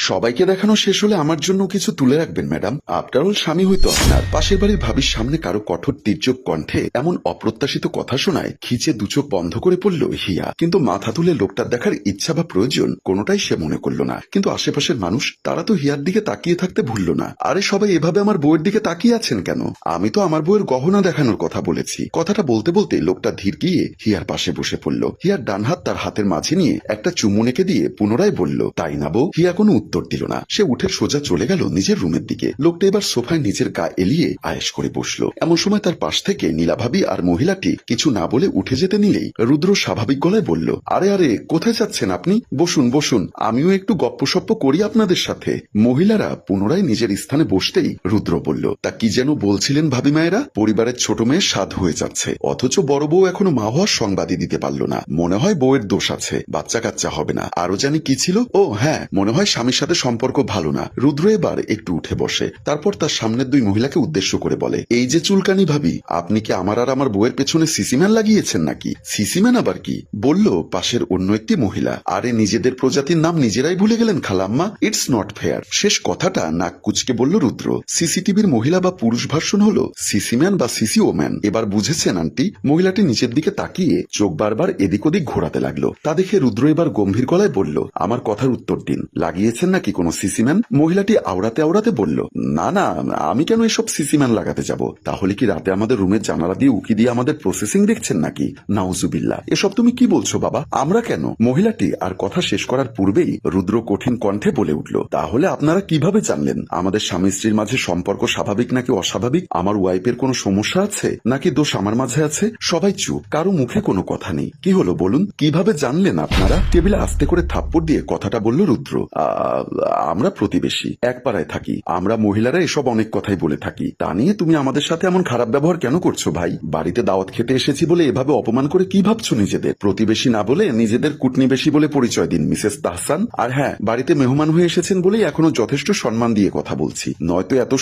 সবাইকে দেখানো শেষ হলে আমার জন্য কিছু তুলে রাখবেন ম্যাডাম। আফটার অল স্বামী হইতো আপনার। পাশের বাড়ির ভাবির সামনে কারো কঠোর তীর্যক কণ্ঠে এমন অপ্রত্যাশিত কথা শোনায় খিচে দুচোখ বন্ধ করে পড়ল হিয়া। কিন্তু মাথা তুলে লোকটার দেখার ইচ্ছা বা প্রয়োজন কোনোটাই সে মনে করল না। কিন্তু আশেপাশের মানুষ তারা তো হিয়ার দিকে তাকিয়ে থাকতে ভুলল না। আরে সবাই এভাবে আমার বউয়ের দিকে তাকিয়ে আছেন কেন? আমি তো আমার বউয়ের গহনা দেখানোর কথা বলেছি। কথাটা বলতে বলতে লোকটা ধীর গিয়ে হিয়ার পাশে বসে পড়ল। হিয়ার ডান হাত তার হাতের মাঝে নিয়ে একটা চুমু নেকে দিয়ে পুনরায় বলল, তাই না বউ? হিয়া কোনো উত্তর দিল না। সে উঠে সোজা চলে গেল নিজের রুমের দিকে। লোকটা এবার সোফায় নিজের গা এলিয়ে আয়েশ করে বসলো। এমন সময় তার পাশ থেকে নীলাভাবী আর মহিলাটি কিছু না বলে উঠে যেতে নিলেই রুদ্র স্বাভাবিক গলায় বলল, আরে আরে কোথায় যাচ্ছেন আপনি? বসুন বসুন, আমিও একটু গপ্পসপ্প করি আপনাদের সাথে। মহিলারা পুনরায় নিজের স্থানে বসতেই রুদ্র বলল, তা কি যেন বলছিলেন ভাবি মায়েরা? পরিবারের ছোট মেয়ে সাধ হয়ে যাচ্ছে, অথচ বড় বউ এখনো মা হওয়ার সংবাদই দিতে পারল না। মনে হয় বউয়ের দোষ আছে, বাচ্চা কাচ্চা হবে না। আরো জানি কি ছিল, ও হ্যাঁ, মনে হয় স্বামীর সাথে সম্পর্ক ভালো না। রুদ্র এবার একটু উঠে বসে, তারপর তার সামনের দুই মহিলাকে উদ্দেশ্য করে বলে, এই যে চুলকানি ভাবি, আপনি কি আমার আর আমার বউয়ের পেছনে সিসিম্যান লাগিয়েছেন নাকি? সিসিম্যান আবার কি? বলল পাশের অন্য একটি মহিলা। আরে নিজেদের প্রজাতির নাম নিজেরাই ভুলে গেলেন খালাম্মা, ইটস নট ফেয়ার। শেষ কথাটা নাক কুচকে বলল রুদ্র। সিসিটিভির মহিলা বা পুরুষ ভার্সন হলো সিসিম্যান বা সিসি ওম্যান। এবার বুঝেছেন আন্টি? মহিলাটি নিচের দিকে তাকিয়ে চোখ বারবার এদিক ওদিক ঘোরাতে লাগলো। তা দেখে রুদ্র এবার গম্ভীর গলায় বলল, আমার কথার উত্তর দিন, লাগিয়েছেন নাকি কোনো সিসিম্যান? মহিলাটি আওড়াতে আওড়াতে বলল, না না, আমি কেন এসব সিসিম্যান লাগাতে যাব? তাহলে কি রাতে আমাদের রুমের জানালা দিয়ে উকি দিয়ে আমাদের প্রসেসিং দেখছেন নাকি? নাউজুবিল্লাহ, এসব তুমি কি বলছো বাবা? আমরা কেন? মহিলাটি আর কথা শেষ করার পূর্বেই রুদ্র কঠিন কণ্ঠে বলে উঠল, তাহলে আপনারা কিভাবে জানলেন আমাদের স্বামী স্ত্রীর মাঝে সম্পর্ক স্বাভাবিক নাকি অস্বাভাবিক? আমার ওয়াইফের কোনো সমস্যা আছে নাকি দোষ আমার মাঝে আছে? সবাই চুপ, কারো মুখে কোনো কথা নেই। কি হলো বলুন, কিভাবে জানলেন আপনারা? টেবিলে আস্তে করে থাপ্পড় দিয়ে কথাটা বলল রুদ্র। আমরা প্রতিবেশী, এক পাড়ায় থাকি। আমরা মহিলারা এসব অনেক কথাই বলে থাকি। তা নিয়ে তুমি আমাদের সাথে এমন খারাপ ব্যবহার কেন করছো ভাই? বাড়িতে দাওয়াত খেতে এসেছি বলে এভাবে অপমান করে কি ভাবছো নিজেদের? প্রতিবেশী না বলে নিজেদের কুটনিবেশী বলে পরিচয় দিন মিসেস তাহসান। আর হ্যাঁ, বাড়িতে মেহমান হয়ে এসেছেন বলেই এখনো যথেষ্ট সম্মান দিয়ে কথা বলছি, নয়তো এত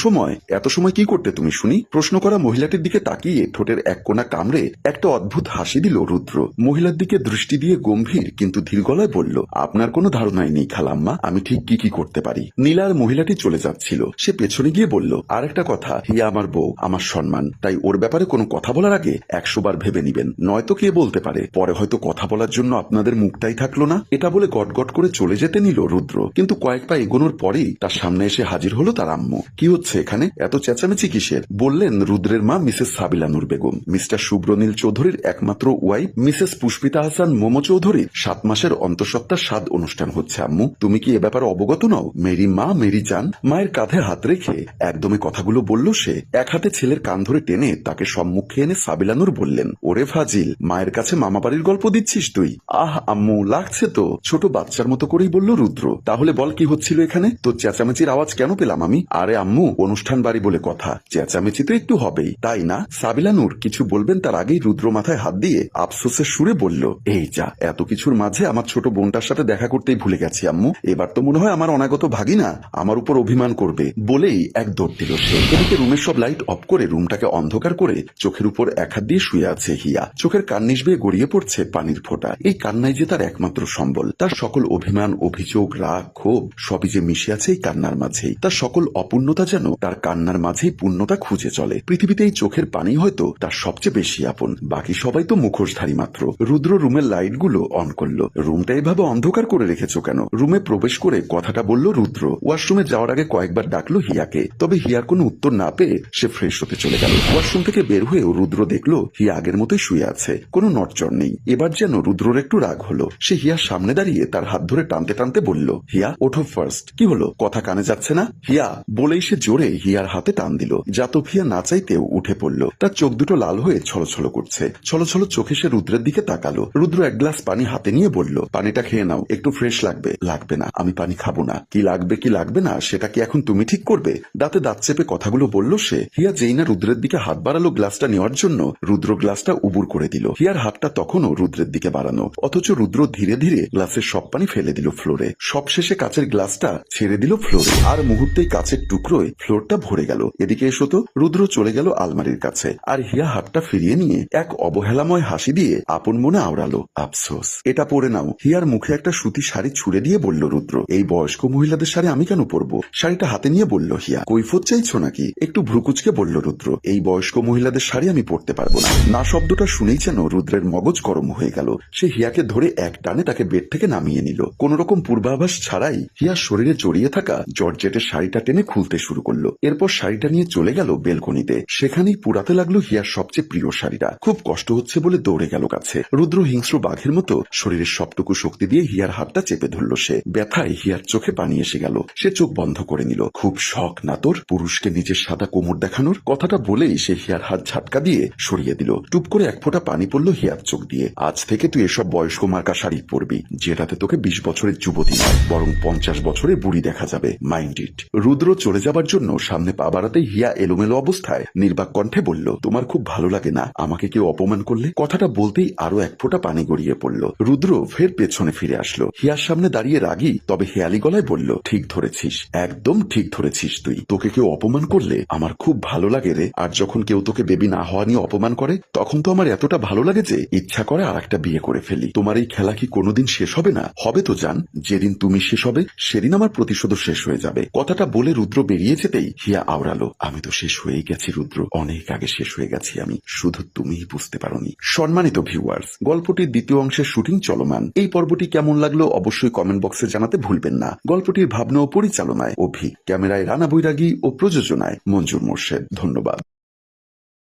সময় কি করতে তুমি শুনি? প্রশ্ন করা মহিলাটির দিকে তাকিয়ে ঠোঁটের এক কোণা কামড়ে একটা অদ্ভুত হাসি দিল রুদ্র। মহিলার দিকে দৃষ্টি দিয়ে গম্ভীর কিন্তু ধীর গলায় বলল, আপনার কোনো ধারণাই নেই খালাম্মা, আমি ঠিক কি করতে পারি। নীলার মহিলাটি চলে যাচ্ছিল, সে পেছনে গিয়ে বলল, আর একটা কথা, হিয়া আমার বউ, আমার সম্মান, তাই ওর ব্যাপারে কোনো কথা বলার আগে 100 বার ভেবে নিবেন, নয়তো কে বলতে পারে পরে হয়তো কথা বলার জন্য আপনাদের মুখটাই থাকলো না। এটা বলে গটগট করে চলে যেতে নিল রুদ্র, কিন্তু কয়েক পা এগোনোর পরেই তার সামনে এসে হাজির হলো তার আম্মু। কি হচ্ছে এখানে? এত চেঁচামেচি কিসের? বললেন রুদ্রের মা মিসেস সাবিলা নূর বেগম, মিস্টার শুভ্রনীল চৌধুরীর একমাত্র ওয়াইফ মিসেস পুষ্পিতা হাসান মোমো চৌধুরীর 7 মাসের অন্তঃসত্ত্বা স্বাদ অনুষ্ঠান হচ্ছে। আম্মু, তুমি কি এ ব্যাপারে অবগত নও? মেরি মা, মেরি জান। মায়ের কাঁধে হাত রেখে একদমে কথাগুলো বলল সে। এক হাতে ছেলের কান ধরে টেনে তাকে সম্মুখে এনে সাবিলা নূর বললেন, ওরে ফাজিল, মায়ের কাছে মামা বাড়ির গল্প দিচ্ছিস তুই? আহ আম্মু, লাগছে তো। ছোট বাচ্চার মতো করেই বলল রুদ্র। তাহলে বল কি হচ্ছিল এখানে? তোর চেঁচামেচির আওয়াজ কেন পেলাম আমি? আরে আম্মু, অনুষ্ঠান বাড়ি বলে কথা, চেঁচামেচি তো একটু হবেই, তাই না? সাবিলা নূর কিছু বলবেন তার আগেই রুদ্র মাথায় হাত দিয়ে আফসোসের সুরে বলল, এই যা, এত কিছুর মাঝে আমার ছোট বোনটার সাথে দেখা করতেই ভুলে গেছি আম্মু। এবার তো মনে হয় আমার অনাগত ভাগিনা আমার উপর অভিমান করবে। বলেই এক দৌড় দিল সে। এদিকে রুমের সব লাইট অফ করে রুমটাকে অন্ধকার করে চোখের উপর এক হাত দিয়ে শুয়ে আছে হিয়া। চোখের কান্নিশ বেয়ে গড়িয়ে পড়ছে পানির ফোঁটা। এই কান্নাই যে তার একমাত্র সম্বল। তার সকল অভিমান, অভিযোগ, রাগ, ক্ষোভ সবই যে মিশে আছে এই কান্নার মাঝেই। তার সকল অপূর্ণতা যেন তার কান্নার মাঝেই পূর্ণতা খুঁজে চলে। পৃথিবীতে এই চোখের পানি হয়তো তার সবচেয়ে বেশি আপন, বাকি সবাই তো মুখোশধারী মাত্র। রুদ্র রুমের লাইট গুলো অন করলো। রুমটা এভাবে অন্ধকার করে রেখেছো কেন? রুমে প্রবেশ করে কথাটা বলল রুদ্র। ওয়াশরুমে যাওয়ার আগে কয়েকবার ডাকলো হিয়াকে, তবে হিয়ার কোনো উত্তর না পেয়ে সে ফ্রেশ হতে চলে গেল। ওয়াশরুম থেকে বের হয়েও রুদ্র দেখলো হিয়া আগের মতোই শুয়ে আছে, কোনো নড়চড় নেই। এবার যেন রুদ্রর একটু রাগ হলো। সে হিয়ার সামনে দাঁড়িয়ে তার হাত ধরে টানতে টানতে বলল, হিয়া ওঠো ফার্স্ট। কি হলো, কথা কানে যাচ্ছে না? হিয়া বলেই সে জোরে হিয়ার হাতে টান দিল। জাতক হিয়া না চাইতেও উঠে পড়ল। তার চোখ দুটো লাল হয়ে ছলছল করছে। ছলছল চোখে সে রুদ্রের দিকে তাকালো। রুদ্র এক গ্লাস পানি হাতে নিয়ে বলল, পানিটা খেয়ে নাও, একটু ফ্রেশ লাগবে। লাগবে না, আমি পানি খাবো না। কি লাগবে না সেটা কি এখন তুমি ঠিক করবে? দাঁতে দাঁত চেপে কথাগুলো বলল সে। হিয়া যেই না রুদ্রের দিকে হাত বাড়ালো গ্লাসটা নেওয়ার জন্য, রুদ্র গ্লাসটা উবুর করে দিল। হিয়ার হাতটা তখনও রুদ্রের দিকে বাড়ানো, অথচ রুদ্র ধীরে ধীরে গ্লাসের সব পানি ফেলে দিল ফ্লোরে। সবশেষে কাচের গ্লাসটা ছেড়ে দিল ফ্লোরে। আর মুহূর্তেই কাচের টুকরোয় ফ্লোরটা ভরে গেল। এদিকে এসো তো। রুদ্র চলে গেল আলমারির কাছে, আর হিয়া হাতটা ফিরিয়ে নিয়ে এক অবহেলাময় হাসি দিয়ে আপন মনে আওড়ালো, আফসোস, এটা পরে নাও। হিয়ার মুখে একটা সুতি শাড়ি ছুড়ে দিয়ে বলল রুদ্র। এই বয়স্ক মহিলাদের শাড়ি আমি কেন পরবো? শাড়িটা হাতে নিয়ে বলল হিয়া। কৈফত চাইছো নাকি? একটু ভ্রুকুচকে বলল রুদ্র। এই বয়স্ক মহিলাদের শাড়ি আমি পরতে পারবো না। না শব্দটা শুনেই যেন রুদ্রের মগজ গরম হয়ে গেল। সে হিয়াকে ধরে এক টানে তাকে বেড থেকে নামিয়ে নিল। কোন রকম পূর্বাভাস ছাড়াই হিয়ার শরীরে জড়িয়ে থাকা জর্জেটের শাড়িটা টেনে খুলতে শুরু করলো। এরপর শাড়িটা নিয়ে চলে গেল বেলকনিতে। সেখানেই পুরাতে লাগলো হিয়ার সবচেয়ে প্রিয় শাড়িটা। খুব কষ্ট হচ্ছে বলে দৌড়ে গেল কাছে। রুদ্র হিংস্র বাঘের মতো শরীরের সবটুকু শক্তি দিয়ে হিয়ার হাতটা চেপে ধরল সে। ব্যথায় হিয়ার চোখে পানি এসে গেল। সে চোখ বন্ধ করে নিল। খুব শখ না তোর পুরুষকে নিজের সাদা কোমর দেখানোর? কথাটা বলেই সে হিয়ার হাত ঝাটকা দিয়ে সরিয়ে দিল। টুপ করে এক ফোঁটা পানি পড়ল হিয়ার চোখ দিয়ে। আজ থেকে তুই এসব বয়স্ক মার্কা শাড়ি পরবি, যেটাতে তোকে 20 বছরের যুবতী নয় বরং 50 বছরের বুড়ি দেখা যাবে। Mind it. রুদ্র চলে যাবার জন্য সামনে পা বাড়াতে হিয়া এলোমেলো অবস্থায় নির্বাক কণ্ঠে বলল, তোমার খুব ভালো লাগে না আমাকে কেউ অপমান করলে? কথাটা বলতেই আরো এক ফোঁটা পানি গড়িয়ে পড়ল। রুদ্র ফের পেছনে ফিরে আসলো। হিয়ার সামনে দাঁড়িয়ে রাগী তবে হেয়ালি গলায় বলল, ঠিক ধরেছিস, একদম ঠিক ধরেছিস তুই। তোকে কেউ অপমান করলে আমার খুব ভালো লাগে রে। আর যখন কেউ তোকে বেবি না হওয়া নিয়ে অপমান করে তখন তো আমার এতটা ভালো লাগে যে ইচ্ছা করে আর একটা বিয়ে করে ফেলি। তোমার এই খেলা কি কোনোদিন শেষ হবে না? হবে তো জান, যেদিন তুমি শেষ হবে সেদিন আমার প্রতিশোধ শেষ হয়ে যাবে। কথাটা বলে রুদ্র বেরিয়ে যেতেই হিয়া আওড়ালো, আমি তো শেষ হয়েই গেছি রুদ্র, অনেক আগে শেষ হয়ে গেছি আমি, শুধু তুমিই বুঝতে পারোনি। সম্মানিত ভিউয়ার্স, গল্পটির দ্বিতীয় অংশের শুটিং চলমান। এই পর্বটি কেমন লাগলো অবশ্যই কমেন্ট বক্সে জানাতে ভুলবেন না। গল্পটির ভাবনা ও পরিচালনায় অভি, ক্যামেরায় রানা বৈরাগী ও প্রযোজনায় মঞ্জুর মোর্শেদ। ধন্যবাদ।